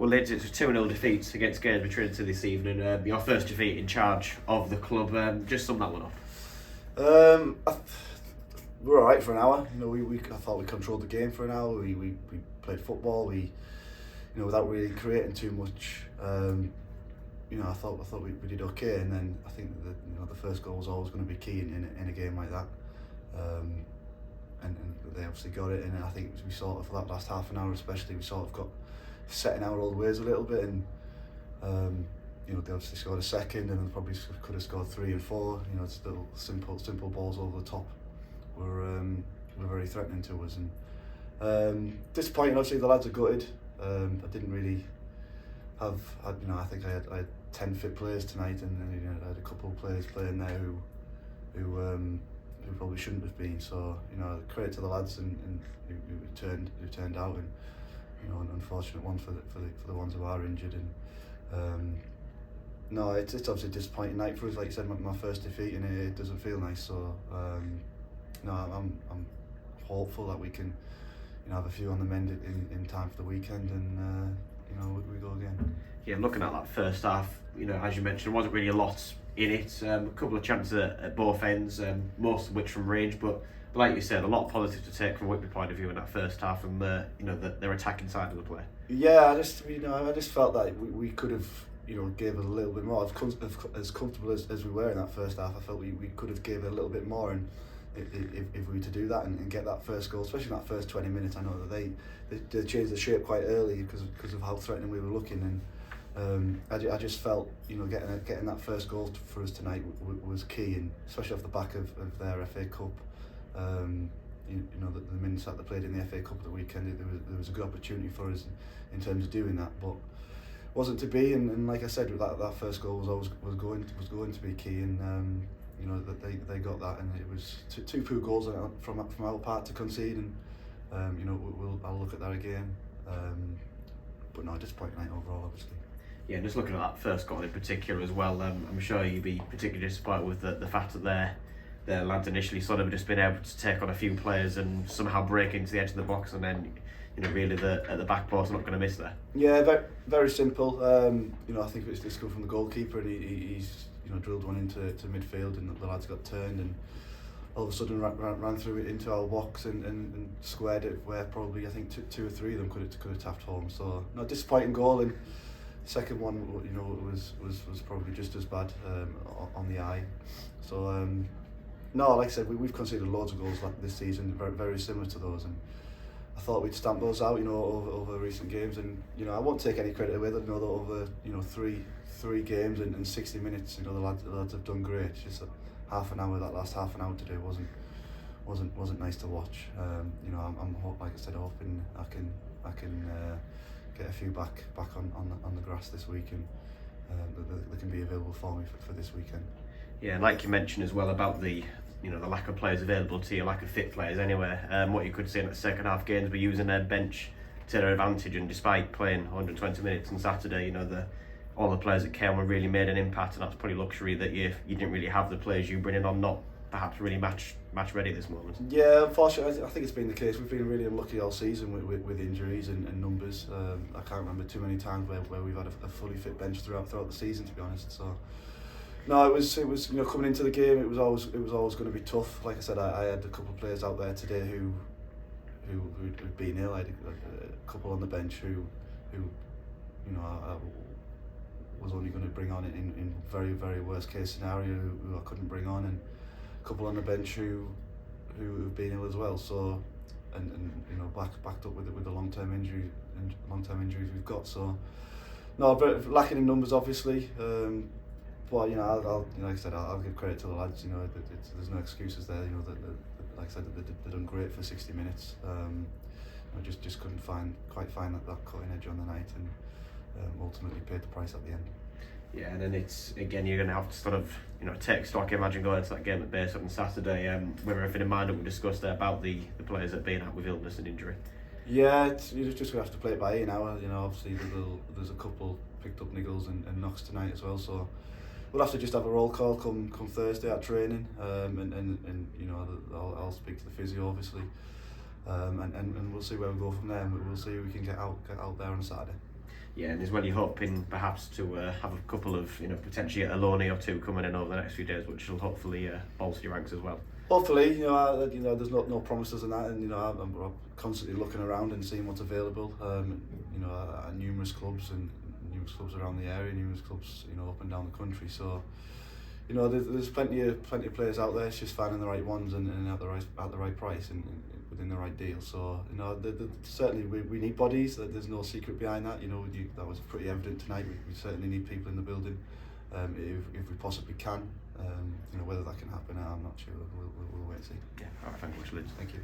Well, Lids, it's a 2-0 defeat against Gainsborough Trinity this evening. Your first defeat in charge of the club. Just sum that one up. We were alright for an hour. I thought we controlled the game for an hour. We played football. Without really creating too much. I thought we did okay, and then I think that the first goal was always going to be key in a game like that. And they obviously got it, and I think we sort of, for that last half an hour especially, we sort of got set in our old ways a little bit, and they obviously scored a second, and they probably could have scored 3 and 4. It's little simple balls over the top were very threatening to us, and disappointing. Obviously the lads are gutted. I didn't really have, I think I had 10 fit players tonight, and I had a couple of players playing there who probably shouldn't have been. So credit to the lads and who turned out, and an unfortunate one for the ones who are injured. And no, it's obviously a disappointing night for us. Like you said, my first defeat, and it doesn't feel nice. So no, I'm hopeful that we can have a few on the mend in time for the weekend, and we go again. Yeah, looking at that first half, as you mentioned, there wasn't really a lot in it. A couple of chances at both ends, most of which from range, but like you said, a lot of positives to take from Whitby point of view in that first half, and their attacking side of the play. Yeah, I just felt that we could have gave it a little bit more. As comfortable as we were in that first half, I felt we could have gave it a little bit more, and if we were to do that and get that first goal, especially in that first 20 minutes, I know that they changed the shape quite early because of how threatening we were looking, and I just felt getting that first goal for us tonight was key, and especially off the back of their FA Cup. The minutes that they played in the FA Cup at the weekend, there was a good opportunity for us in terms of doing that, but wasn't to be. And like I said, that first goal was going to be key, and that they got that, and it was two poor goals from our part to concede, and I'll look at that again. But no, disappointing night overall, obviously. Yeah, just looking at that first goal in particular as well, I'm sure you'd be particularly disappointed with the fact that their lads initially sort of just been able to take on a few players and somehow break into the edge of the box, and then really at the back post not going to miss there. Yeah, very, very simple. I think it's good from the goalkeeper, and he's drilled one into midfield, and the lads got turned, and all of a sudden ran through it into our box and squared it where probably I think two or three of them could have tapped home. So no, disappointing goal, and second one was probably just as bad on the eye. So no, like I said, we've conceded loads of goals this season, very, very similar to those, and I thought we'd stamp those out, over recent games, and I won't take any credit away that over three games and 60 minutes, the lads have done great. It's just that that last half an hour today wasn't nice to watch. I'm like I said, hoping I can get a few back on the grass this week, and they can be available for me for this weekend. Yeah, like you mentioned as well about the lack of players available to you, lack of fit players anyway. What you could see in the second half games, but using their bench to their advantage, and despite playing 120 minutes on Saturday, all the players that came really made an impact, and that's probably luxury that you didn't really have the players you bring in on not perhaps really match ready at this moment. Yeah, unfortunately, I think it's been the case. We've been really unlucky all season with injuries and numbers. I can't remember too many times where we've had a fully fit bench throughout the season, to be honest. So no, it was coming into the game, it was always going to be tough. Like I said, I had a couple of players out there today who'd been ill. I had a couple on the bench who I was only going to bring on in very, very worst case scenario, who I couldn't bring on, and a couple on the bench who've been ill as well. So and backed up with the long-term injuries we've got. So no, but lacking in numbers obviously. But I'll like I said, I'll give credit to the lads. There's no excuses there. Like I said, they've done great for 60 minutes. I just couldn't quite find that cutting edge on the night, and ultimately paid the price at the end. Yeah, and then it's again, you're going to have to sort of take stock. Imagine going into that game at base on Saturday, with everything in mind that we discussed there about the players that have been out with illness and injury. Yeah, you're just going to have to play it by ear now. Obviously there's a couple picked up niggles and knocks tonight as well. So we'll have to just have a roll call come Thursday at training, and I'll speak to the physio obviously, and we'll see where we go from there. And we'll see who we can get out there on Saturday. Yeah, and as well, you're hoping perhaps to have a couple of, potentially a loanee or two coming in over the next few days, which will hopefully bolster your ranks as well. Hopefully, there's no promises in that, and I'm constantly looking around and seeing what's available. At numerous clubs around the area, numerous clubs, up and down the country. So, there's plenty of players out there. It's just finding the right ones and at the right price and within the right deal. So, certainly we need bodies. There's no secret behind that. That was pretty evident tonight. We certainly need people in the building, if we possibly can. Whether that can happen, I'm not sure. We'll wait and see. Yeah. All right. Thank you much, Lids. Thank you.